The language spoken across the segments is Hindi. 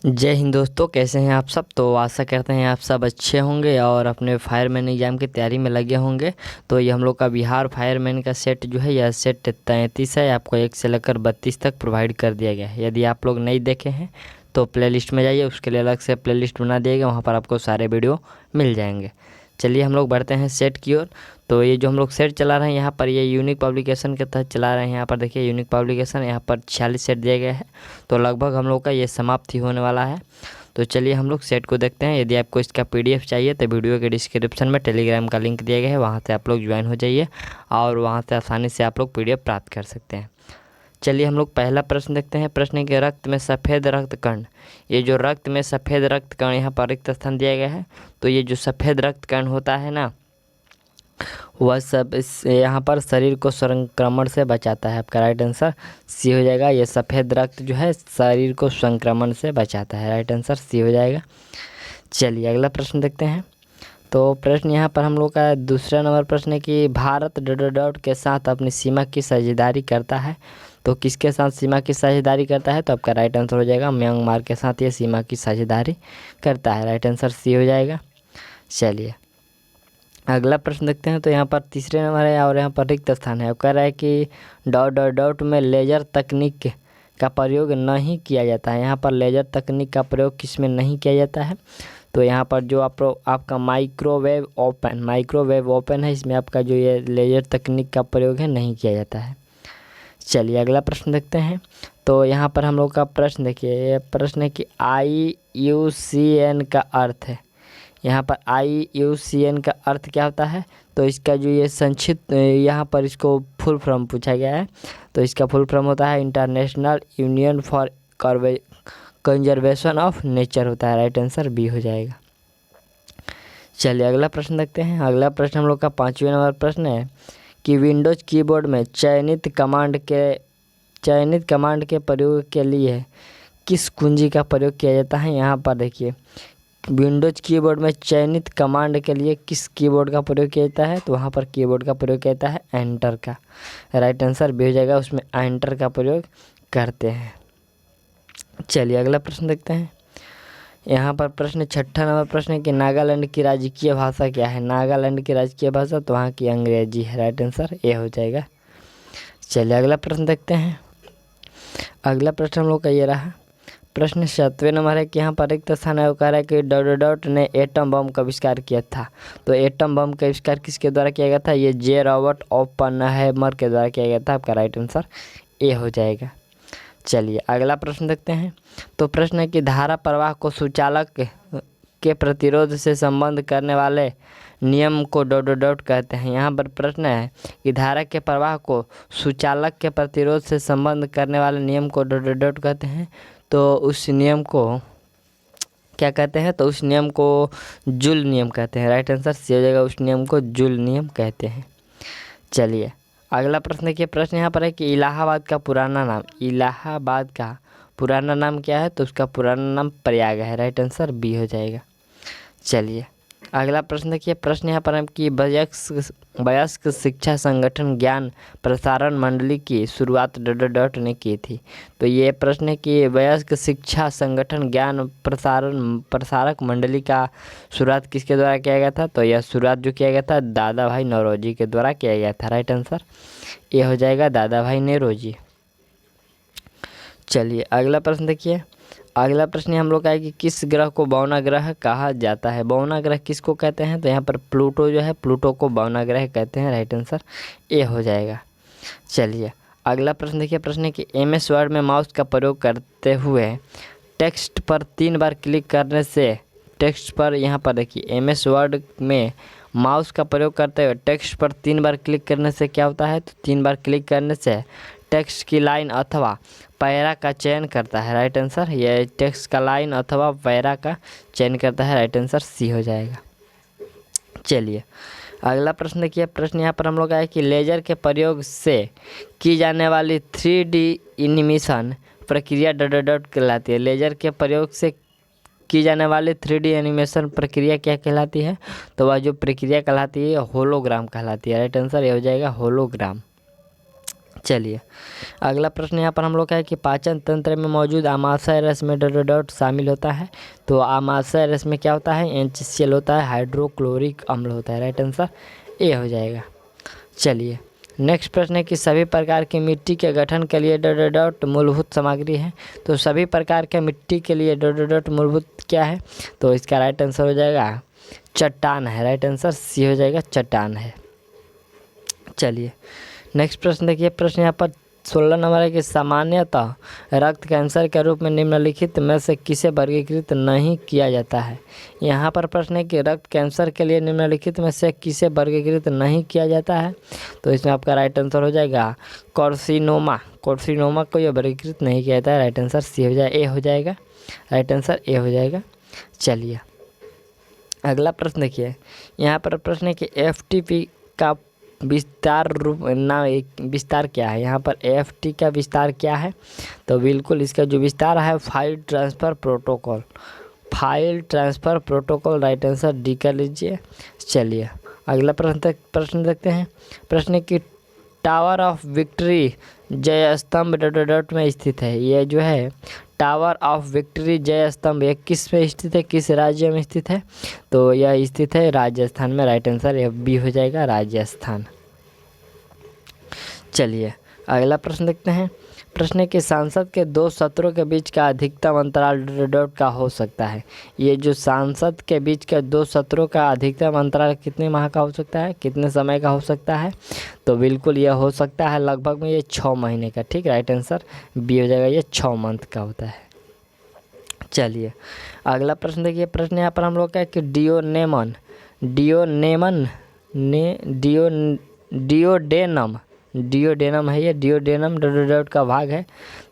जय हिंद दोस्तों, कैसे हैं आप सब। तो आशा करते हैं आप सब अच्छे होंगे और अपने फायरमैन एग्ज़ाम की तैयारी में लगे होंगे। तो ये हम लोग का बिहार फायरमैन का सेट जो है, यह सेट 33 है। आपको 1 से लेकर 32 तक प्रोवाइड कर दिया गया है। यदि आप लोग नहीं देखे हैं तो प्लेलिस्ट में जाइए, उसके लिए अलग से प्लेलिस्ट बना दिया गया, वहाँ पर आपको सारे वीडियो मिल जाएंगे। चलिए हम लोग बढ़ते हैं सेट की ओर। तो ये जो हम लोग सेट चला रहे हैं यहाँ पर, ये यूनिक पब्लिकेशन के तहत चला रहे हैं। यहाँ पर देखिए यूनिक पब्लिकेशन, यहाँ पर 46 सेट दिए गए हैं। तो लगभग हम लोग का ये समाप्त ही होने वाला है। तो चलिए हम लोग सेट को देखते हैं। यदि आपको इसका PDF चाहिए तो वीडियो के डिस्क्रिप्शन में टेलीग्राम का लिंक दिया गया है, वहाँ से आप लोग ज्वाइन हो जाइए और वहाँ से आसानी से आप लोग PDF प्राप्त कर सकते हैं। चलिए हम लोग पहला प्रश्न देखते हैं। प्रश्न है कि रक्त में सफ़ेद रक्त कण, ये जो रक्त में सफ़ेद रक्त कण यहाँ पर रिक्त स्थान दिया गया है। तो ये जो सफ़ेद रक्त कण होता है ना, वह सब इस यहाँ पर शरीर को संक्रमण से बचाता है। आपका राइट आंसर सी हो जाएगा। ये सफ़ेद रक्त जो है शरीर को संक्रमण से बचाता है। राइट आंसर सी हो जाएगा। चलिए अगला प्रश्न देखते हैं। तो प्रश्न यहाँ पर हम लोग का दूसरा नंबर प्रश्न है कि भारत डॉट के साथ अपनी सीमा की साझेदारी करता है। तो किसके साथ सीमा की साझेदारी करता है? तो आपका राइट आंसर हो जाएगा म्यांमार के साथ ये सीमा की साझेदारी करता है। राइट आंसर सी हो जाएगा। चलिए अगला प्रश्न देखते हैं। तो यहाँ पर तीसरे नंबर है और यहाँ पर रिक्त स्थान है। कह रहा है कि डॉट में लेज़र तकनीक का प्रयोग नहीं किया जाता है। यहाँ पर लेज़र तकनीक का प्रयोग किस में नहीं किया जाता है? तो यहाँ पर जो आपका माइक्रोवेव ओपन है, इसमें आपका जो ये लेज़र तकनीक का प्रयोग है नहीं किया जाता है। चलिए अगला प्रश्न देखते हैं। तो यहाँ पर हम लोग का प्रश्न देखिए, ये प्रश्न है कि IUCN का अर्थ है। यहाँ पर IUCN का अर्थ क्या होता है? तो इसका जो ये संक्षिप्त यहाँ पर इसको फुल फॉर्म पूछा गया है। तो इसका फुल फॉर्म होता है international union for conservation of nature होता है। राइट आंसर बी हो जाएगा। चलिए अगला प्रश्न देखते हैं। अगला प्रश्न हम लोग का 5वें नंबर प्रश्न है कि विंडोज कीबोर्ड में चयनित कमांड के प्रयोग के लिए किस कुंजी का प्रयोग किया जाता है? यहाँ पर देखिए विंडोज कीबोर्ड में चयनित कमांड के लिए किस कीबोर्ड का प्रयोग किया जाता है? तो वहाँ पर कीबोर्ड का प्रयोग किया जाता है एंटर का। राइट आंसर बी हो जाएगा, उसमें एंटर का प्रयोग करते हैं। चलिए अगला प्रश्न देखते हैं। यहाँ पर प्रश्न 6ठा नंबर प्रश्न है कि नागालैंड की राजकीय भाषा क्या है? नागालैंड की राजकीय भाषा तो वहाँ की अंग्रेजी है। राइट आंसर ए हो जाएगा। चलिए अगला प्रश्न देखते हैं। अगला प्रश्न हम लोग का ये रहा। प्रश्न 7वें नंबर है कि यहाँ पर रिक्त स्थान है। वो कह रहा है कि डॉट ने एटम बम का आविष्कार किया था। तो एटम बम का आविष्कार किसके द्वारा किया गया था? ये जे रॉबर्ट ओपनहाइमर के द्वारा किया गया था। आपका राइट आंसर ए हो जाएगा। चलिए अगला प्रश्न देखते हैं। तो प्रश्न है कि धारा प्रवाह को सुचालक के प्रतिरोध से संबंध करने वाले नियम को डॉट कहते हैं। यहाँ पर प्रश्न है कि धारा के प्रवाह को सुचालक के प्रतिरोध से संबंध करने वाले नियम को डॉट कहते हैं। तो उस नियम को क्या कहते हैं? तो उस नियम को जूल नियम कहते हैं। राइट आंसर सी हो जाएगा, उस नियम को जूल नियम कहते हैं। चलिए अगला प्रश्न देखिए। प्रश्न यहाँ पर है कि इलाहाबाद का पुराना नाम क्या है? तो उसका पुराना नाम प्रयाग है। राइट आंसर बी हो जाएगा। चलिए अगला प्रश्न देखिए। प्रश्न यहाँ पर है कि वयस्क शिक्षा संगठन ज्ञान प्रसारण मंडली की शुरुआत डॉट ने की थी। तो ये प्रश्न है कि वयस्क शिक्षा संगठन ज्ञान प्रसारक मंडली का शुरुआत किसके द्वारा किया गया था? तो यह शुरुआत जो किया गया था दादा भाई नौरोजी के द्वारा किया गया था। राइट आंसर ये हो जाएगा, दादा भाई नौरोजी। चलिए अगला प्रश्न देखिए। अगला प्रश्न हम लोग का है कि किस ग्रह को बौना ग्रह कहा जाता है? बौना ग्रह किसको कहते हैं? तो यहाँ पर प्लूटो जो है, प्लूटो को बौना ग्रह कहते हैं। राइट आंसर ए हो जाएगा। चलिए अगला प्रश्न देखिए। प्रश्न है कि MS वर्ड में माउस का प्रयोग करते हुए टेक्स्ट पर 3 बार क्लिक करने से टेक्स्ट पर यहाँ पर देखिए MS वर्ड में माउस का प्रयोग करते हुए टेक्स्ट पर 3 बार क्लिक करने से क्या होता है? तो 3 बार क्लिक करने से टेक्स्ट की लाइन अथवा पैरा का चयन करता है। राइट आंसर ये टेक्स्ट का लाइन अथवा पैरा का चयन करता है। राइट आंसर सी हो जाएगा। चलिए अगला प्रश्न देखिए। प्रश्न यहाँ पर हम लोग आए कि लेजर के प्रयोग से की जाने वाली 3D एनिमेशन प्रक्रिया डॉट कहलाती है। लेजर के प्रयोग से की जाने वाली 3D एनिमेशन प्रक्रिया क्या कहलाती है? तो वह जो प्रक्रिया कहलाती है होलोग्राम कहलाती है। राइट आंसर ये हो जाएगा होलोग्राम। चलिए अगला प्रश्न यहाँ पर हम लोग का है कि पाचन तंत्र में मौजूद आमाशय रस में डॉट डॉट डॉट शामिल होता है। तो आमाशय रस में क्या होता है, NaCl होता है, हाइड्रोक्लोरिक अम्ल होता है। राइट आंसर ए हो जाएगा। चलिए नेक्स्ट प्रश्न है कि सभी प्रकार की मिट्टी के गठन के लिए डॉट डॉट डॉट मूलभूत सामग्री है। तो सभी प्रकार के मिट्टी के लिए डॉट डॉट डॉट मूलभूत क्या है, तो इसका राइट आंसर हो जाएगा चट्टान है। राइट आंसर सी हो जाएगा, चट्टान है। चलिए नेक्स्ट प्रश्न देखिए, प्रश्न यहाँ पर 16 नंबर है कि सामान्यतः रक्त कैंसर के रूप में निम्नलिखित में से किसे वर्गीकृत नहीं किया जाता है। यहाँ पर प्रश्न है कि रक्त कैंसर के लिए निम्नलिखित में से किसे वर्गीकृत नहीं किया जाता है। तो इसमें आपका राइट आंसर हो जाएगा कार्सिनोमा। कार्सिनोमा को यह वर्गीकृत नहीं किया जाता है। राइट आंसर सी हो जाएगा, ए हो जाएगा। राइट आंसर ए हो जाएगा। चलिए अगला प्रश्न देखिए, यहाँ पर प्रश्न है कि FTP का विस्तार रूप विस्तार क्या है। यहाँ पर AFT का विस्तार क्या है, तो बिल्कुल इसका जो विस्तार है file transfer protocol. File transfer protocol right answer D कर लीजिए। चलिए अगला प्रश्न देखते हैं। प्रश्न की टावर ऑफ विक्ट्री जय स्तंभ डॉट डॉट में स्थित है। ये जो है टावर ऑफ विक्ट्री जय स्तंभ ये किस में स्थित है, किस राज्य में स्थित है, तो यह स्थित है राजस्थान में। राइट आंसर ये बी हो जाएगा, राजस्थान। चलिए अगला प्रश्न देखते हैं। प्रश्न है कि सांसद के 2 सत्रों के बीच का अधिकतम अंतराल डॉट का हो सकता है। ये जो सांसद के बीच के 2 सत्रों का अधिकतम अंतराल कितने माह का हो सकता है, कितने समय का हो सकता है, तो बिल्कुल यह हो सकता है लगभग में ये 6 महीने का। ठीक, राइट आंसर बी हो जाएगा, ये 6 मंथ का होता है। चलिए अगला प्रश्न देखिए। प्रश्न यहाँ पर हम लोग का है कि डियोडेनम है, ये डियोडेनम डॉट डॉट का भाग है।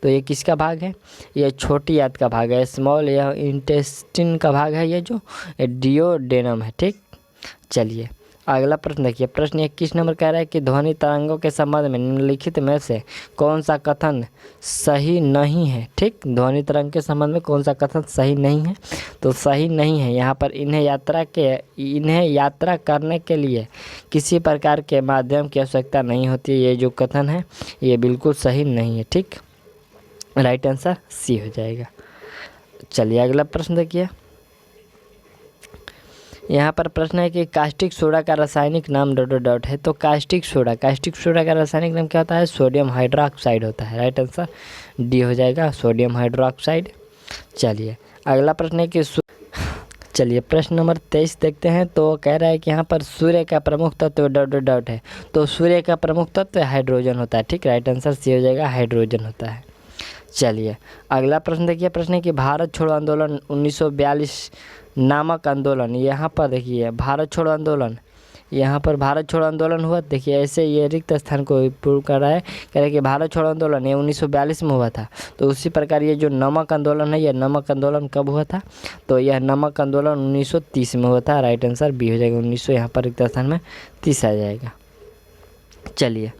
तो ये किसका भाग है, ये छोटी आंत का भाग है, स्मॉल यह इंटेस्टिन का भाग है, ये जो डियोडेनम है। ठीक, चलिए अगला प्रश्न देखिए। प्रश्न 21 नंबर कह रहा है कि ध्वनि तरंगों के संबंध में निम्नलिखित में से कौन सा कथन सही नहीं है। ठीक, ध्वनि तरंग के संबंध में कौन सा कथन सही नहीं है, तो सही नहीं है यहाँ पर इन्हें यात्रा करने के लिए किसी प्रकार के माध्यम की आवश्यकता नहीं होती। ये जो कथन है ये बिल्कुल सही नहीं है। ठीक, राइट आंसर सी हो जाएगा। चलिए अगला प्रश्न देखिए। यहाँ पर प्रश्न है कि कास्टिक सोडा का रासायनिक नाम डॉट डॉट है। तो कास्टिक सोडा का रासायनिक नाम क्या होता है, सोडियम हाइड्रोक्साइड होता है। राइट आंसर डी हो जाएगा, सोडियम हाइड्रोक्साइड। चलिए अगला प्रश्न है कि चलिए प्रश्न नंबर 23 देखते हैं। तो कह रहा है कि यहाँ पर सूर्य का प्रमुख तत्व डॉट डॉट डॉट है। तो सूर्य का प्रमुख तत्व हाइड्रोजन होता है। ठीक, राइट आंसर सी हो जाएगा, हाइड्रोजन होता है। चलिए अगला प्रश्न देखिए। प्रश्न है कि भारत छोड़ो आंदोलन 1942 नामक आंदोलन, यहाँ पर देखिए भारत छोड़ो आंदोलन, यहाँ पर भारत छोड़ो आंदोलन हुआ। देखिए ऐसे ये रिक्त स्थान को प्रूव कर रहा है, कह रहा है कि भारत छोड़ो आंदोलन ये 1942 में हुआ था। तो उसी प्रकार ये जो नमक आंदोलन है, यह नमक आंदोलन कब हुआ था, तो यह नमक आंदोलन 1930 में हुआ था। राइट आंसर बी हो जाएगा, 1900 यहाँ पर रिक्त स्थान में 30 आ जाएगा। चलिए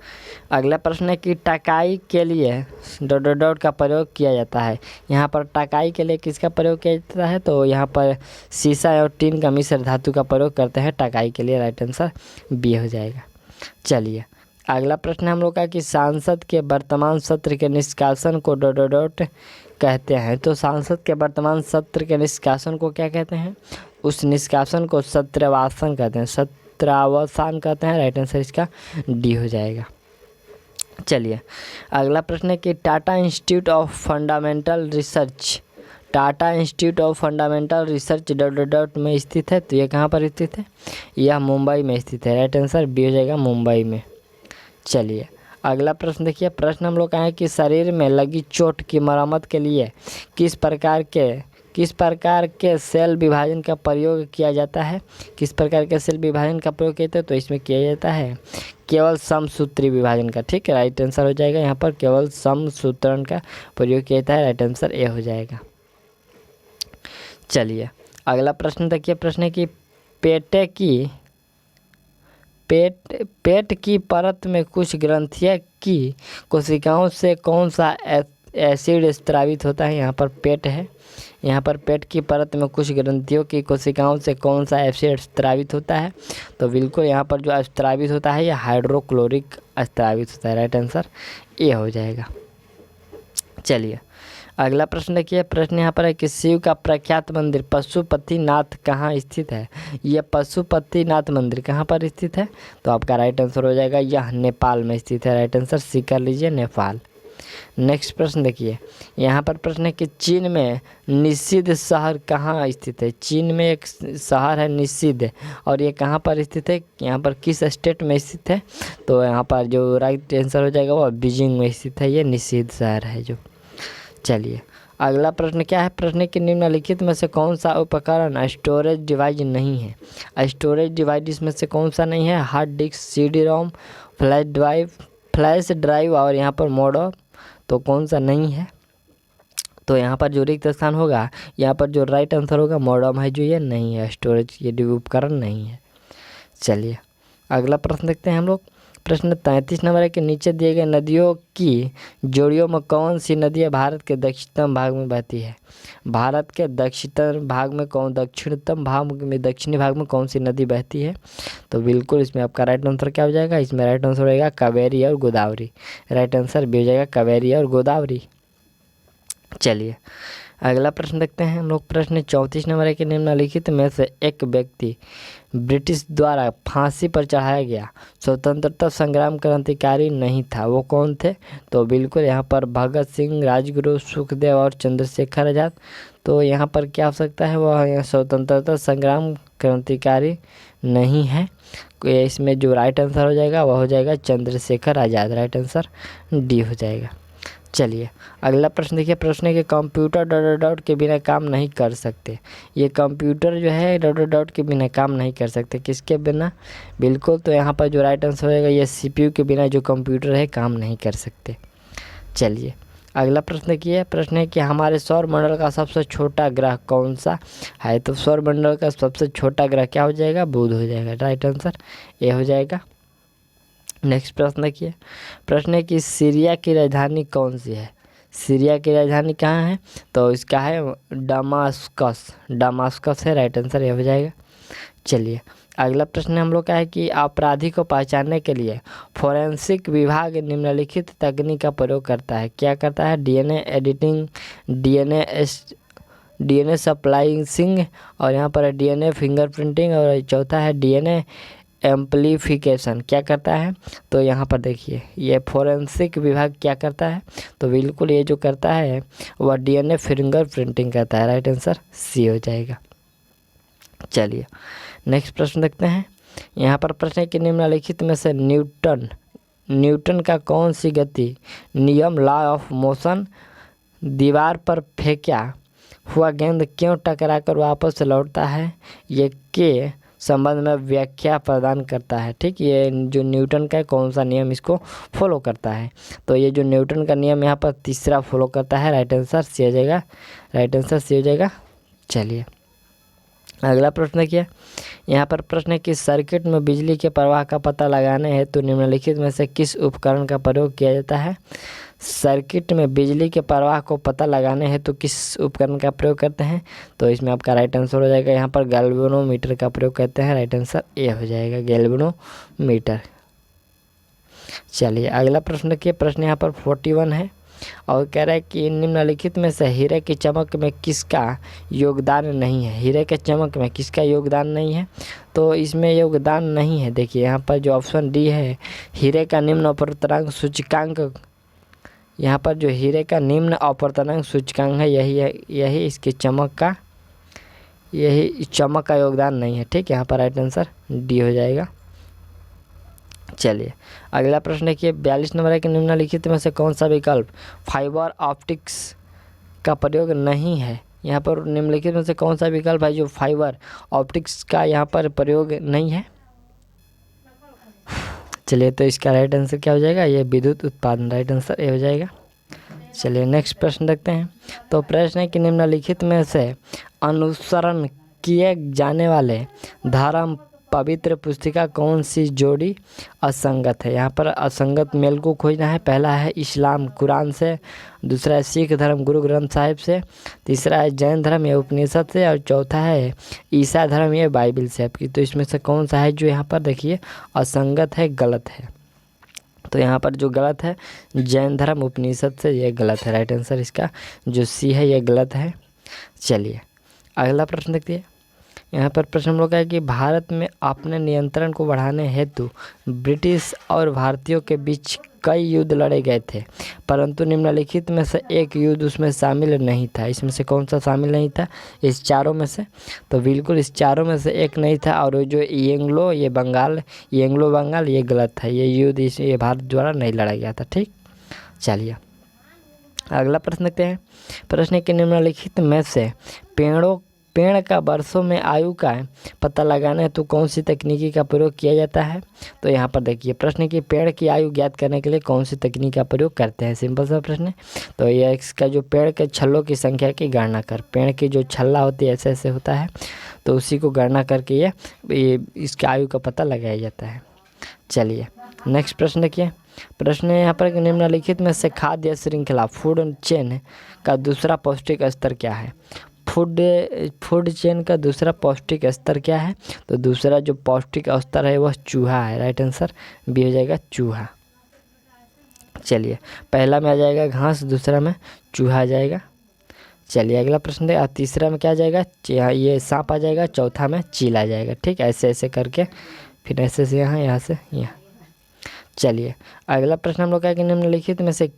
अगला प्रश्न है कि टकाई के लिए डॉट डॉट डॉट का प्रयोग किया जाता है। यहाँ पर टकाई के लिए किसका प्रयोग किया जाता है, तो यहाँ पर सीसा और टीन का मिश्र धातु का प्रयोग करते हैं टकाई के लिए। राइट आंसर बी हो जाएगा। चलिए अगला प्रश्न हम लोग का कि सांसद के वर्तमान सत्र के निष्कासन को डॉट डॉट डॉट कहते हैं। तो सांसद के वर्तमान सत्र के निष्कासन को क्या कहते हैं, उस निष्कासन को सत्रावसान कहते हैं, सत्रावसान कहते हैं। राइट आंसर इसका डी हो जाएगा। चलिए अगला प्रश्न है कि Tata institute of fundamental research dot dot dot में स्थित है। तो ये कहाँ पर स्थित है, यह मुंबई में स्थित है। राइट आंसर बी हो जाएगा, मुंबई में। चलिए अगला प्रश्न देखिए। प्रश्न हम लोग का है कि शरीर में लगी चोट की मरम्मत के लिए किस प्रकार के सेल विभाजन का प्रयोग किया जाता है, किस प्रकार के सेल विभाजन का प्रयोग किया जाता है, तो इसमें किया जाता है केवल समसूत्री विभाजन का। ठीक है, राइट आंसर हो जाएगा, यहाँ पर केवल समसूत्रण का प्रयोग किया जाता है। राइट आंसर ए हो जाएगा। चलिए अगला प्रश्न देखिए। प्रश्न है कि पेट की परत में कुछ ग्रंथियां की कोशिकाओं से कौन सा एसिड स्त्रावित होता है। यहाँ पर पेट है, यहाँ पर पेट की परत में कुछ ग्रंथियों की कोशिकाओं से कौन सा एसिड स्त्रावित होता है? तो बिल्कुल यहाँ पर जो स्त्रावित होता है यह हाइड्रोक्लोरिक स्त्रावित होता है। राइट आंसर ए हो जाएगा। चलिए अगला प्रश्न देखिए। प्रश्न यहाँ पर है कि शिव का प्रख्यात मंदिर पशुपतिनाथ कहाँ स्थित है? यह पशुपतिनाथ मंदिर कहाँ पर स्थित है? तो आपका राइट आंसर हो जाएगा यह नेपाल में स्थित है। राइट आंसर सी कर लीजिए, नेपाल। नेक्स्ट प्रश्न देखिए। यहाँ पर प्रश्न है कि चीन में निषिद्ध शहर कहाँ स्थित है? चीन में एक शहर है निषिद्ध, और ये कहाँ पर स्थित है? यहाँ पर किस स्टेट में स्थित है? तो यहाँ पर जो राइट आंसर हो जाएगा वो बीजिंग में स्थित है। ये निषिद्ध शहर है जो। चलिए अगला प्रश्न क्या है? प्रश्न के निम्नलिखित में से कौन सा उपकरण स्टोरेज डिवाइस नहीं है? स्टोरेज डिवाइस में से कौन सा नहीं है? हार्ड डिस्क, CD रोम, फ्लैश ड्राइव और यहाँ पर मोडम। तो कौन सा नहीं है? तो यहाँ पर जो रिक्त स्थान होगा, यहाँ पर जो राइट आंसर होगा मोडम है, जो ये नहीं है, स्टोरेज ये उपकरण नहीं है। चलिए अगला प्रश्न देखते हैं हम लोग। प्रश्न 33 नंबर के नीचे दिए गए नदियों की जोड़ियों में कौन सी नदी भारत के दक्षिणतम भाग में बहती है? भारत के दक्षिणतम भाग में कौन सी नदी बहती है? तो बिल्कुल इसमें आपका राइट आंसर क्या हो जाएगा? इसमें राइट आंसर होगा कावेरी और गोदावरी। राइट आंसर भी हो जाएगा कावेरी और गोदावरी। चलिए अगला प्रश्न देखते हैं हम लोग। प्रश्न 34 नंबर के निम्नलिखित में से एक व्यक्ति ब्रिटिश द्वारा फांसी पर चढ़ाया गया स्वतंत्रता संग्राम क्रांतिकारी नहीं था, वो कौन थे? तो बिल्कुल यहाँ पर भगत सिंह, राजगुरु, सुखदेव और चंद्रशेखर आज़ाद। तो यहाँ पर क्या हो सकता है? वह स्वतंत्रता संग्राम क्रांतिकारी नहीं है। इसमें जो राइट आंसर हो जाएगा वह हो जाएगा Chandrashekhar Azad. Right answer D हो जाएगा। चलिए अगला प्रश्न देखिए। प्रश्न है कि कंप्यूटर ... के बिना काम नहीं कर सकते। ये कंप्यूटर जो है ... के बिना काम नहीं कर सकते। किसके बिना? बिल्कुल तो यहाँ पर जो राइट आंसर होगा ये CPU के बिना जो कंप्यूटर है काम नहीं कर सकते। चलिए अगला प्रश्न देखिए। प्रश्न है कि हमारे सौर मंडल का सबसे छोटा ग्रह कौन सा है? तो सौर मंडल का सबसे छोटा ग्रह क्या हो जाएगा? बुध हो जाएगा। राइट आंसर ए हो जाएगा। नेक्स्ट प्रश्न देखिए। प्रश्न है कि सीरिया की राजधानी कौन सी है? सीरिया की राजधानी कहाँ है? तो इसका है दमास्कस है। राइट आंसर ये हो जाएगा। चलिए अगला प्रश्न हम लोग का है कि अपराधी को पहचानने के लिए फोरेंसिक विभाग निम्नलिखित तकनीक का प्रयोग करता है। क्या करता है? DNA एडिटिंग, DNA स्प्लाइसिंग, और यहाँ पर DNA फिंगरप्रिंटिंग, और चौथा है DNA एम्पलीफिकेशन। क्या करता है? तो यहाँ पर देखिए ये फोरेंसिक विभाग क्या करता है? तो बिल्कुल ये जो करता है वह DNA फिंगरप्रिंटिंग करता है। राइट आंसर सी हो जाएगा। चलिए नेक्स्ट प्रश्न देखते हैं। यहाँ पर प्रश्न है कि निम्नलिखित में से न्यूटन का कौन सी गति नियम लॉ ऑफ मोशन दीवार पर फेंका हुआ गेंद क्यों टकराकर वापस लौटता है, ये के संबंध में व्याख्या प्रदान करता है? ठीक, ये जो न्यूटन का कौन सा नियम इसको फॉलो करता है? तो ये जो न्यूटन का नियम यहाँ पर तीसरा फॉलो करता है। राइट आंसर सी हो जाएगा। राइट आंसर सी हो जाएगा। चलिए अगला प्रश्न देखिए। यहाँ पर प्रश्न है कि सर्किट में बिजली के प्रवाह का पता लगाने हेतु निम्नलिखित में से किस उपकरण का प्रयोग किया जाता है? सर्किट में बिजली के प्रवाह को पता लगाने हेतु किस उपकरण का प्रयोग करते हैं? तो इसमें आपका राइट आंसर हो जाएगा यहाँ पर गैल्वेनोमीटर का प्रयोग करते हैं। राइट आंसर ए हो जाएगा, गैल्वेनोमीटर। चलिए अगला प्रश्न देखिए। प्रश्न यहाँ पर 41 है और कह रहा है कि निम्नलिखित में से हीरे की चमक में किसका योगदान नहीं है? हीरे के चमक में किसका योगदान नहीं है? तो इसमें योगदान नहीं है। देखिए यहाँ पर जो ऑप्शन डी है, हीरे का निम्न अपवर्तनांक सूचकांक, यहाँ पर जो हीरे का निम्न अपवर्तनांक सूचकांक है यही इसकी चमक का योगदान नहीं है। ठीक, यहाँ पर राइट आंसर डी हो जाएगा। चलिए अगला प्रश्न देखिए। 42 नंबर है कि निम्नलिखित में से कौन सा विकल्प फाइबर ऑप्टिक्स का प्रयोग नहीं है? यहाँ पर निम्नलिखित में से कौन सा विकल्प है जो फाइबर ऑप्टिक्स का यहाँ पर प्रयोग नहीं है? चलिए तो इसका राइट आंसर क्या हो जाएगा? ये विद्युत उत्पादन। राइट आंसर ए हो जाएगा। चलिए नेक्स्ट प्रश्न देखते हैं। तो प्रश्न है कि निम्नलिखित में से अनुसरण किए जाने वाले धर्म पवित्र पुस्तिका कौन सी जोड़ी असंगत है? यहाँ पर असंगत मेल को खोजना है। पहला है इस्लाम कुरान से, दूसरा है सिख धर्म गुरु ग्रंथ साहिब से, तीसरा है जैन धर्म ये उपनिषद से, और चौथा है ईसा धर्म ये बाइबल से आपकी। तो इसमें से कौन सा है जो यहाँ पर देखिए असंगत है, गलत है? तो यहाँ पर जो गलत है जैन धर्म उपनिषद से, ये गलत है। राइट आंसर इसका जो सी है ये गलत है। चलिए अगला प्रश्न देखते हैं। यहाँ पर प्रश्न हम लोग का है कि भारत में अपने नियंत्रण को बढ़ाने हेतु ब्रिटिश और भारतीयों के बीच कई युद्ध लड़े गए थे, परंतु निम्नलिखित में से एक युद्ध उसमें शामिल नहीं था। इसमें से कौन सा शामिल नहीं था इस चारों में से? तो बिल्कुल इस चारों में से एक नहीं था, और जो एंग्लो बंगाल ये गलत है। ये युद्ध ये भारत द्वारा नहीं लड़ा गया था। ठीक, चलिए अगला प्रश्न देखते हैं। प्रश्न के निम्नलिखित में से पेड़ का वर्षों में आयु का पता लगाने हेतु कौन सी तकनीकी का प्रयोग किया जाता है? तो यहाँ पर देखिए प्रश्न की पेड़ की आयु ज्ञात करने के लिए कौन सी तकनीक का प्रयोग करते हैं? सिंपल सा प्रश्न है। तो यह इसका जो पेड़ के छल्लों की संख्या की गणना कर, पेड़ की जो छल्ला होती है ऐसे ऐसे होता है, तो उसी को गणना करके ये इसकी आयु का पता लगाया जाता है। चलिए नेक्स्ट प्रश्न देखिए। प्रश्न यहाँ पर निम्नलिखित में से खाद्य श्रृंखला फूड चेन का दूसरा पौष्टिक स्तर क्या है? फूड चेन का दूसरा पौष्टिक स्तर क्या है? तो दूसरा जो पौष्टिक स्तर है वह चूहा है। राइट आंसर बी हो जाएगा चूहा। चलिए पहला में आ जाएगा घास, दूसरा में चूहा आ जाएगा। चलिए अगला प्रश्न देखिए। तीसरा में क्या आ जाएगा? ये सांप आ जाएगा, चौथा में चील आ जाएगा। ठीक, ऐसे ऐसे करके फिर ऐसे से यहाँ से यहाँ। चलिए अगला प्रश्न हम लोग का है कि निम्नलिखित में से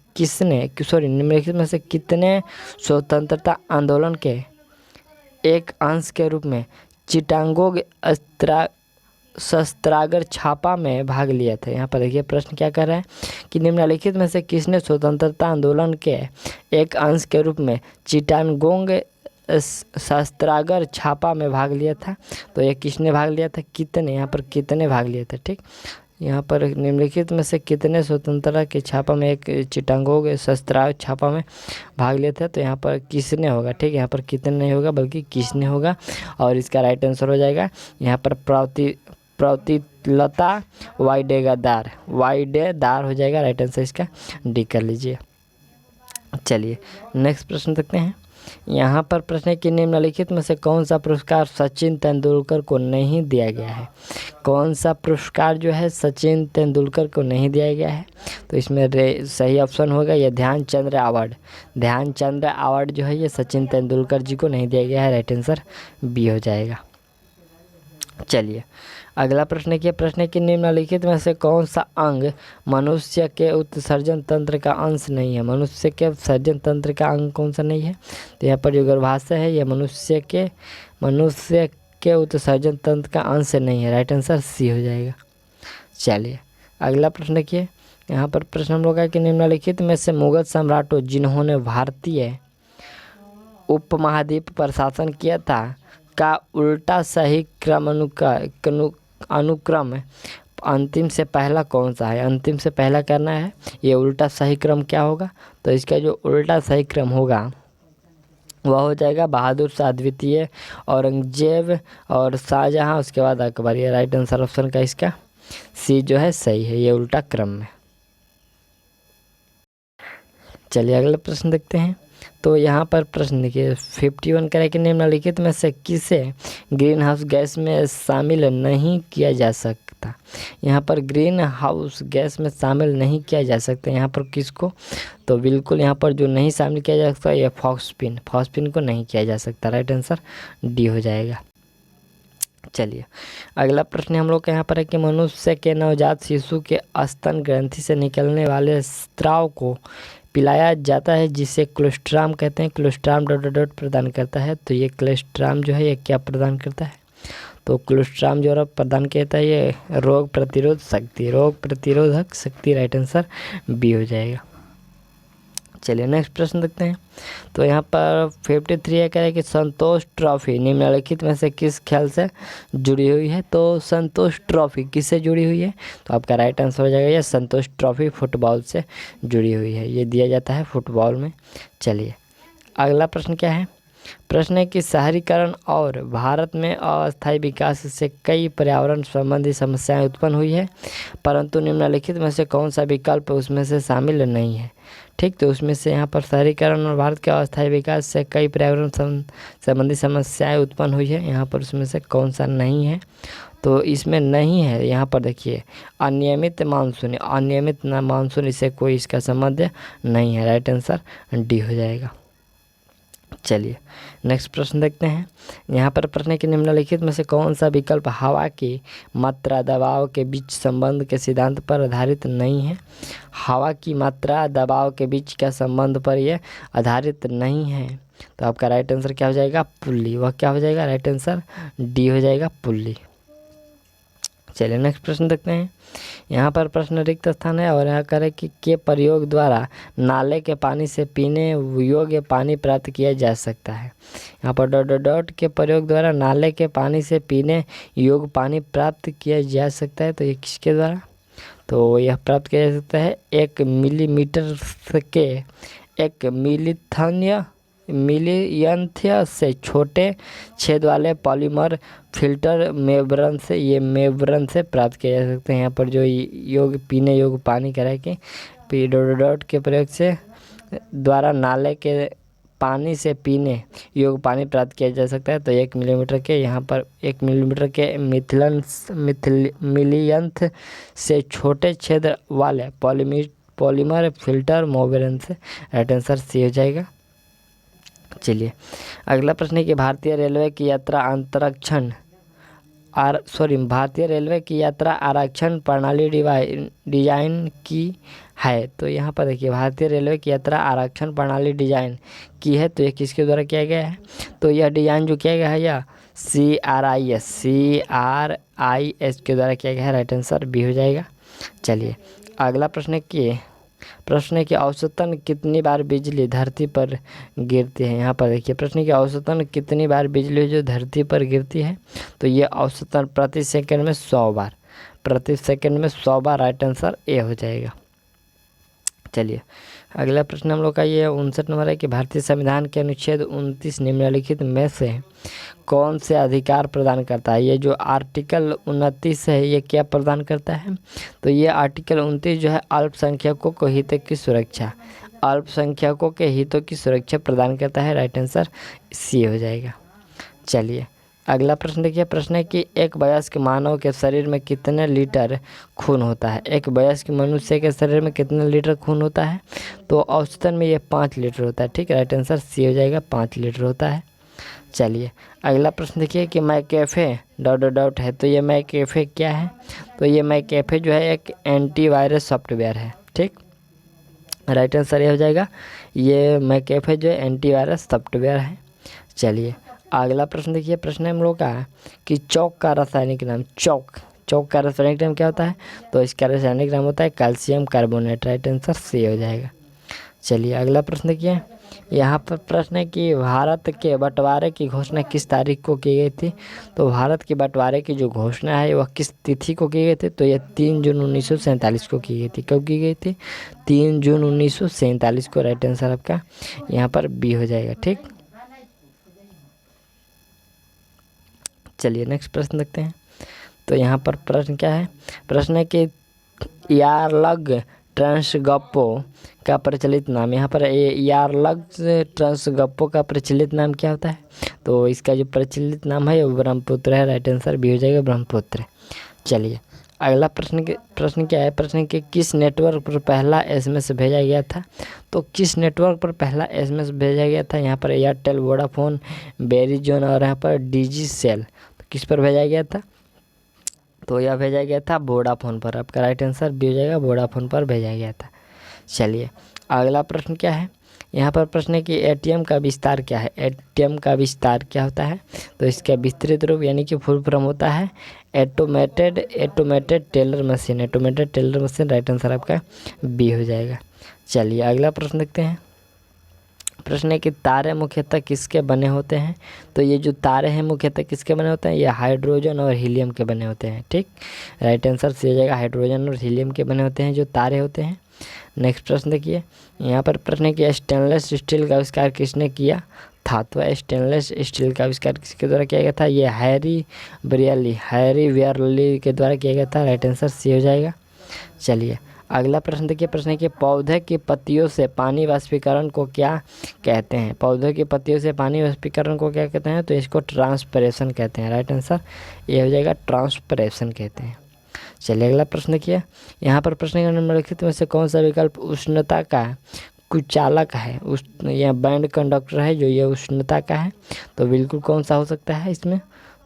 कितने स्वतंत्रता आंदोलन के एक अंश के रूप में चिटागोंग शस्त्रागार छापा में भाग लिया था? यहाँ पर देखिए प्रश्न क्या कर रहा है कि निम्नलिखित में से किसने स्वतंत्रता आंदोलन के एक अंश के रूप में चिटागोंग शस्त्रागार छापा में भाग लिया था? तो ये किसने भाग लिया था, कितने, यहाँ पर कितने भाग लिया था? ठीक, यहाँ पर निम्नलिखित में से कितने स्वतंत्रता के छापा में एक चिटागोंग शस्त्रागार छापा में भाग लिया था? तो यहाँ पर किसने होगा। ठीक, यहाँ पर कितने नहीं होगा बल्कि किसने होगा, और इसका राइट आंसर हो जाएगा यहाँ पर प्रौतिलता वाइडेदार हो जाएगा। राइट आंसर इसका डी कर लीजिए। चलिए नेक्स्ट प्रश्न देखते हैं। यहाँ पर प्रश्न है कि निम्नलिखित में से कौन सा पुरस्कार सचिन तेंदुलकर को नहीं दिया गया है? कौन सा पुरस्कार जो है सचिन तेंदुलकर को नहीं दिया गया है? तो इसमें सही ऑप्शन होगा ये ध्यानचंद अवार्ड जो है ये सचिन तेंदुलकर जी को नहीं दिया गया है। राइट आंसर बी हो जाएगा। चलिए अगला प्रश्न की निम्नलिखित में से कौन सा अंग मनुष्य के उत्सर्जन तंत्र का अंश नहीं है? मनुष्य के उत्सर्जन तंत्र का अंग कौन सा नहीं है? तो यहाँ पर जो गर्भाशय है यह मनुष्य के उत्सर्जन तंत्र का अंश नहीं है। राइट आंसर सी हो जाएगा। चलिए अगला प्रश्न देखिए। यहाँ पर प्रश्न हम लोग का कि निम्नलिखित में से मुगल सम्राटों जिन्होंने भारतीय उपमहाद्वीप पर शासन किया था का उल्टा सही अनुक्रम अंतिम से पहला कौन सा है? अंतिम से पहला करना है, ये उल्टा सही क्रम क्या होगा? तो इसका जो उल्टा सही क्रम होगा वह हो जाएगा बहादुर शाह द्वितीय, औरंगजेब और शाहजहां, उसके बाद अकबर। ये राइट आंसर ऑप्शन का इसका सी जो है सही है, ये उल्टा क्रम में। चलिए अगला प्रश्न देखते हैं। तो यहाँ पर प्रश्न देखिए 51 करें कि निम्नलिखित में से किसे ग्रीन हाउस गैस में शामिल नहीं किया जा सकता? यहाँ पर ग्रीन हाउस गैस में शामिल नहीं किया जा सकता, यहाँ पर किसको? तो बिल्कुल यहाँ पर जो नहीं शामिल किया जा सकता ये फॉस्फिन को नहीं किया जा सकता। राइट आंसर डी हो जाएगा। चलिए अगला प्रश्न हम लोग के यहाँ पर है कि मनुष्य के नवजात शिशु के स्तन ग्रंथि से निकलने वाले स्राव को पिलाया जाता है जिसे कोलेस्ट्राम कहते हैं। कोलेस्ट्राम प्रदान करता है। तो ये कोलेस्ट्राम जो है ये क्या प्रदान करता है? तो कोलेस्ट्राम जो प्रदान करता है ये रोग प्रतिरोधक शक्ति। राइट आंसर बी हो जाएगा। चलिए नेक्स्ट प्रश्न देखते हैं। तो यहाँ पर 53 है, कह रहे हैं कि संतोष ट्रॉफी निम्नलिखित में से किस खेल से जुड़ी हुई है? तो संतोष ट्रॉफी किससे जुड़ी हुई है? तो आपका राइट आंसर हो जाएगा ये संतोष ट्रॉफी फुटबॉल से जुड़ी हुई है, ये दिया जाता है फुटबॉल में। चलिए अगला प्रश्न क्या है प्रश्न है कि शहरीकरण और भारत में अस्थायी विकास से कई पर्यावरण संबंधी समस्याएं उत्पन्न हुई है, परंतु निम्नलिखित में से कौन सा विकल्प उसमें से शामिल नहीं है। ठीक, तो उसमें से यहाँ पर शहरीकरण और भारत के अस्थायी विकास से कई पर्यावरण संबंधी समस्याएं उत्पन्न हुई है, यहाँ पर उसमें से कौन सा नहीं है। तो इसमें नहीं है, यहाँ पर देखिए अनियमित मानसून, अनियमित मानसून, इससे कोई इसका संबंध नहीं है। राइट आंसर डी हो जाएगा। चलिए नेक्स्ट प्रश्न देखते हैं। यहाँ पर प्रश्न है कि निम्नलिखित में से कौन सा विकल्प हवा की मात्रा दबाव के बीच संबंध के सिद्धांत पर आधारित नहीं है। हवा की मात्रा दबाव के बीच का संबंध पर यह आधारित नहीं है। तो आपका राइट आंसर क्या हो जाएगा, पुल्ली। वह क्या हो जाएगा, राइट आंसर डी हो जाएगा, पुल्ली। चलिए नेक्स्ट प्रश्न देखते हैं। यहाँ पर प्रश्न रिक्त स्थान है और यहाँ करें कि के प्रयोग द्वारा नाले के पानी से पीने योग्य पानी प्राप्त किया जा सकता है। यहाँ पर डॉट डॉट डॉट के प्रयोग द्वारा नाले के पानी से पीने योग्य पानी प्राप्त किया जा सकता है। तो ये किसके द्वारा, तो यह प्राप्त किया जा सकता है 1 मिलीमीटर के 1 मिलियंथ से छोटे छेद वाले पॉलीमर फिल्टर मेम्ब्रेन से, ये मेम्ब्रेन से प्राप्त किया जा सकते हैं। यहाँ पर जो योग पीने योग्य पानी कराए कि पी डॉट डॉट के प्रयोग से द्वारा नाले के पानी से पीने योग्य पानी प्राप्त किया जा सकता है। तो 1 मिलीमीटर के, यहाँ पर 1 मिलीमीटर के मिलियंथ से छोटे छेद वाले पॉलीमर फिल्टर मेम्ब्रेन से, राइट आंसर सी हो जाएगा। चलिए अगला प्रश्न है कि भारतीय रेलवे की यात्रा आरक्षण प्रणाली डिजाइन की है। तो यहाँ पर देखिए भारतीय रेलवे की यात्रा आरक्षण प्रणाली डिजाइन की है। तो ये किसके द्वारा किया गया है, तो यह डिजाइन जो किया गया है यह CRIS के द्वारा किया गया है। राइट आंसर बी हो जाएगा। चलिए अगला प्रश्न है कि औसतन कितनी बार बिजली धरती पर गिरती है। यहाँ पर देखिए प्रश्न की औसतन कितनी बार बिजली जो धरती पर गिरती है, तो ये औसतन प्रति सेकंड में 100 बार, प्रति सेकंड में 100 बार। राइट आंसर ए हो जाएगा। चलिए अगला प्रश्न हम लोग का ये 59 नंबर है कि भारतीय संविधान के अनुच्छेद 29 निम्नलिखित में से कौन से अधिकार प्रदान करता है। ये जो आर्टिकल 29 है ये क्या प्रदान करता है, तो ये आर्टिकल 29 जो है अल्पसंख्यकों को हितों की सुरक्षा, अल्पसंख्यकों के हितों की सुरक्षा प्रदान करता है। राइट आंसर सी हो जाएगा। चलिए अगला प्रश्न देखिए। प्रश्न है कि एक वयस्क मानव के शरीर में कितने लीटर खून होता है। एक वयस्क मनुष्य के शरीर में कितने लीटर खून होता है, तो औसतन में ये 5 लीटर होता है। ठीक, राइट आंसर सी हो जाएगा, 5 लीटर होता है। चलिए अगला प्रश्न देखिए कि मैकेफे डॉट डॉट डॉट है। तो ये मैकेफे क्या है, तो ये मैकेफे जो है एक एंटीवायरस सॉफ्टवेयर है। ठीक, राइट आंसर ये हो जाएगा, ये मैकेफे जो है एंटीवायरस सॉफ्टवेयर है। चलिए अगला प्रश्न देखिए। प्रश्न हम लोग का है कि चौक का रासायनिक नाम, चौक का रासायनिक नाम क्या होता है, तो इसका रासायनिक नाम होता है calcium carbonate. Right answer C हो जाएगा। चलिए अगला प्रश्न देखिए। यहाँ पर प्रश्न है कि भारत के बंटवारे की घोषणा किस तारीख को की गई थी। तो भारत के बंटवारे की जो घोषणा है वह किस तिथि को की गई थी, तो यह 3 जून 1947 को की गई थी। कब की गई थी, 3 जून 1947 को। राइट आंसर आपका यहाँ पर बी हो जाएगा। ठीक, चलिए नेक्स्ट प्रश्न देखते हैं। तो यहाँ पर प्रश्न क्या है, प्रश्न है कि यारलग ट्रांसगप्पो का प्रचलित नाम। यहाँ पर यारलग ट्रांसगप्पो का प्रचलित नाम क्या होता है, तो इसका जो प्रचलित नाम है वो ब्रह्मपुत्र है। राइट आंसर बी हो जाएगा, ब्रह्मपुत्र। चलिए अगला प्रश्न क्या है, प्रश्न कि किस नेटवर्क पर पहला SMS भेजा गया था। तो किस नेटवर्क पर पहला SMS भेजा गया था, यहाँ पर एयरटेल, वोडाफोन, वेरिजोन और यहाँ पर डिजिसेल। तो किस पर भेजा गया था, तो यह भेजा गया था वोडाफोन पर। आपका राइट आंसर बी हो जाएगा, वोडाफोन पर भेजा गया था। चलिए अगला प्रश्न क्या है, यहाँ पर प्रश्न है कि ATM का विस्तार क्या है। ATM का विस्तार क्या होता है, तो इसका विस्तृत रूप यानी कि फुल फॉर्म होता है automated teller machine, automated teller machine. Right answer आपका बी हो जाएगा। चलिए अगला प्रश्न देखते हैं। प्रश्न है कि तारे मुख्यतः किसके बने होते हैं। तो ये जो तारे हैं मुख्यतः किसके बने होते हैं, ये हाइड्रोजन और हीलियम के बने होते हैं। ठीक, राइट आंसर सी हो जाएगा, हाइड्रोजन और हीलियम के बने होते हैं जो तारे होते हैं। नेक्स्ट प्रश्न देखिए, यहाँ पर प्रश्न है कि स्टेनलेस स्टील का आविष्कार किसने किया। धातु स्टेनलेस स्टील का आविष्कार किसके द्वारा किया गया था? ये हैरी वेयरली के द्वारा किया गया था। राइट आंसर सी हो जाएगा। चलिए अगला प्रश्न देखिए। प्रश्न है कि पौधे की पत्तियों से पानी वाष्पीकरण को क्या कहते हैं? पौधे की पत्तियों से पानी वाष्पीकरण को क्या कहते हैं? तो इसको ट्रांसपिरेशन कहते हैं। राइट आंसर ये हो जाएगा, ट्रांसपिरेशन कहते हैं। चलिए अगला प्रश्न देखिए। यहाँ पर प्रश्न का निम्नलिखित में से कौन सा विकल्प उष्णता का कुचालक है? यह बैंड कंडक्टर है जो ये उष्णता का है, तो बिल्कुल कौन सा हो सकता है इसमें?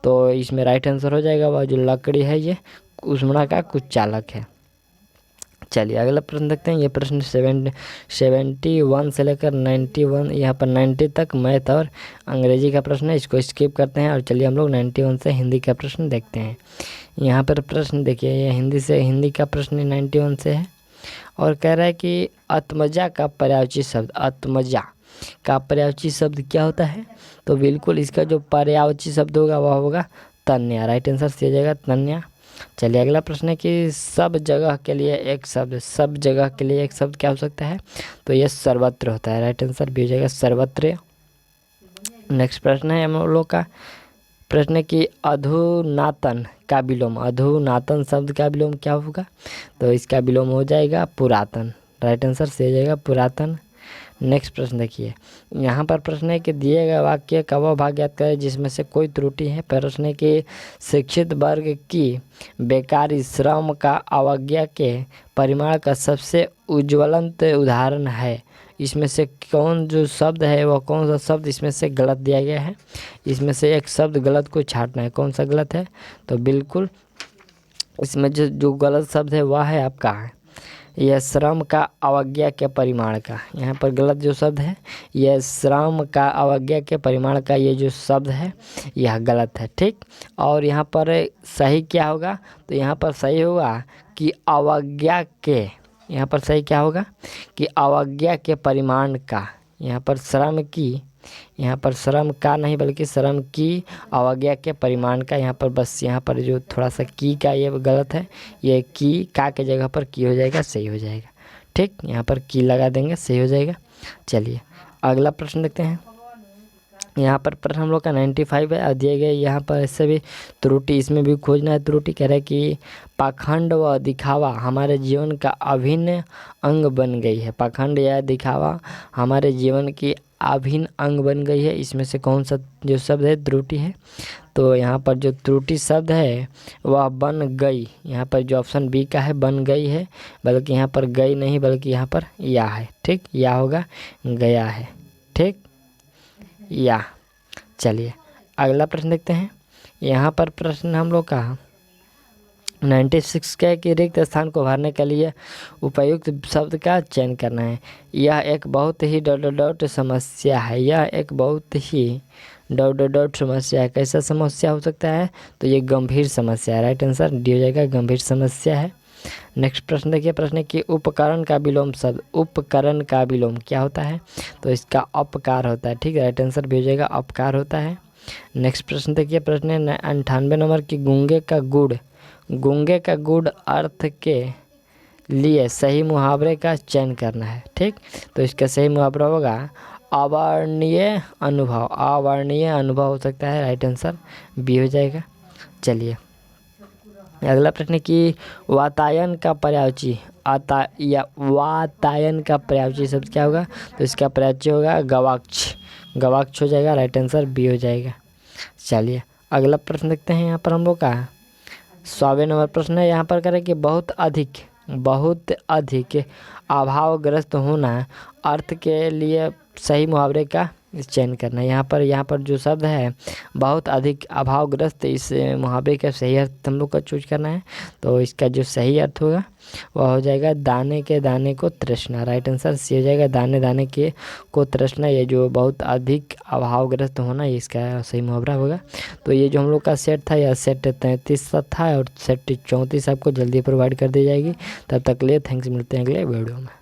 तो इसमें राइट आंसर हो जाएगा वह जो लकड़ी है ये उष्णता का कुचालक है। चलिए अगला प्रश्न देखते हैं। ये प्रश्न 71 से लेकर 91, यहाँ पर 90 तक मैथ और अंग्रेजी का प्रश्न है, इसको स्किप करते हैं और चलिए हम लोग 91 से हिंदी का प्रश्न देखते हैं। यहाँ पर प्रश्न देखिए, ये हिंदी का प्रश्न 91 से है और कह रहा है कि आत्मजा का पर्यायवाची शब्द, आत्मजा का पर्यायवाची शब्द क्या होता है? तो बिल्कुल इसका जो पर्यायवाची शब्द होगा वह होगा तन्या। राइट आंसर सी हो जाएगा, तन्या। चलिए अगला प्रश्न है कि सब जगह के लिए एक शब्द क्या हो सकता है? तो ये सर्वत्र होता है। राइट आंसर भी हो जाएगा, सर्वत्र। नेक्स्ट प्रश्न है हम लोग का प्रश्न है कि अधुनातन शब्द का विलोम क्या होगा? तो इसका विलोम हो जाएगा पुरातन। राइट आंसर से हो जाएगा, पुरातन। नेक्स्ट प्रश्न देखिए। यहाँ पर प्रश्न है कि दिए गए वाक्य का वह भाग याद करें जिसमें से कोई त्रुटि है। प्रश्न है कि शिक्षित वर्ग की बेकारी श्रम का अवज्ञा के परिमाण का सबसे उज्ज्वलंत उदाहरण है। इसमें से कौन जो शब्द है वह कौन सा शब्द इसमें से गलत दिया गया है? इसमें से एक शब्द गलत को छांटना है, कौन सा गलत है? तो बिल्कुल इसमें जो गलत शब्द है वह है आपका यह श्रम का अवज्ञा के परिमाण का। यहाँ पर गलत जो शब्द है यह श्रम का अवज्ञा के परिमाण का, ये जो शब्द है यह गलत है। ठीक, और यहाँ पर सही क्या होगा? तो यहाँ पर सही होगा कि अवज्ञा के, यहाँ पर सही क्या होगा कि अवज्ञा के परिमाण का। यहाँ पर श्रम की, यहाँ पर श्रम का नहीं बल्कि श्रम की अवज्ञा के परिमाण का। यहाँ पर बस यहाँ पर जो थोड़ा सा की का ये गलत है, ये की का के जगह पर की हो जाएगा, सही हो जाएगा। ठीक, यहाँ पर की लगा देंगे, सही हो जाएगा। चलिए अगला प्रश्न देखते हैं। यहाँ पर प्रश्न हम लोग का 95 है और दिए गए यहाँ पर ऐसे भी त्रुटि, इसमें भी खोजना है त्रुटि। कह रहा है कि पाखंड व दिखावा हमारे जीवन का अभिन्न अंग बन गई है। पाखंड या दिखावा हमारे जीवन की अभिन्न अंग बन गई है। इसमें से कौन सा जो शब्द है त्रुटि है? तो यहाँ पर जो त्रुटि शब्द है वह बन गई। यहाँ पर जो ऑप्शन बी का है बन गई है, बल्कि यहाँ पर गई नहीं बल्कि यहाँ पर या है। ठीक, या होगा, गया है। ठीक, या। चलिए अगला प्रश्न देखते हैं। यहाँ पर प्रश्न हम लोग का 96 के कि रिक्त स्थान को भरने के लिए उपयुक्त शब्द का चयन करना है। यह एक बहुत ही डॉट समस्या है। यह एक बहुत ही डॉट समस्या है। कैसा समस्या हो सकता है? तो ये गंभीर समस्या है। राइट आंसर डी हो जाएगा, गंभीर समस्या है। नेक्स्ट प्रश्न देखिए। प्रश्न है कि उपकरण का विलोम शब्द, उपकरण का विलोम क्या होता है? तो इसका अपकार होता है। ठीक है, राइट आंसर भी हो जाएगा, अपकार होता है। नेक्स्ट प्रश्न देखिए। प्रश्न है 98 नंबर की गूंगे का गुड़ अर्थ के लिए सही मुहावरे का चयन करना है। ठीक, तो इसका सही मुहावरा होगा अवर्णनीय अनुभव। अवर्णनीय अनुभव हो सकता है, राइट आंसर बी हो जाएगा। चलिए अगला प्रश्न कि वातायन का पर्यायवाची वातायन का पर्यायवाची शब्द क्या होगा? तो इसका पर्यायवाची होगा गवाक्ष हो जाएगा, राइट आंसर बी हो जाएगा। चलिए अगला प्रश्न देखते हैं। यहाँ पर हम लोग का 100वें नंबर प्रश्न है। यहाँ पर करें कि बहुत अधिक अभावग्रस्त होना अर्थ के लिए सही मुहावरे का चयन करना है। यहाँ पर जो शब्द है बहुत अधिक अभावग्रस्त, इस मुहावरे का सही अर्थ हम लोग का चूज करना है। तो इसका जो सही अर्थ होगा वह हो जाएगा दाने के दाने को तृष्णा। राइट आंसर सी हो जाएगा, दाने के को तृष्णा। ये जो बहुत अधिक अभावग्रस्त होना ये इसका सही मुहावरा होगा। तो ये जो हम लोग का सेट था यह सेट 33 था और सेट 34 आपको जल्दी प्रोवाइड कर दी जाएगी। तब तक लिए थैंक्स, मिलते हैं अगले वीडियो में।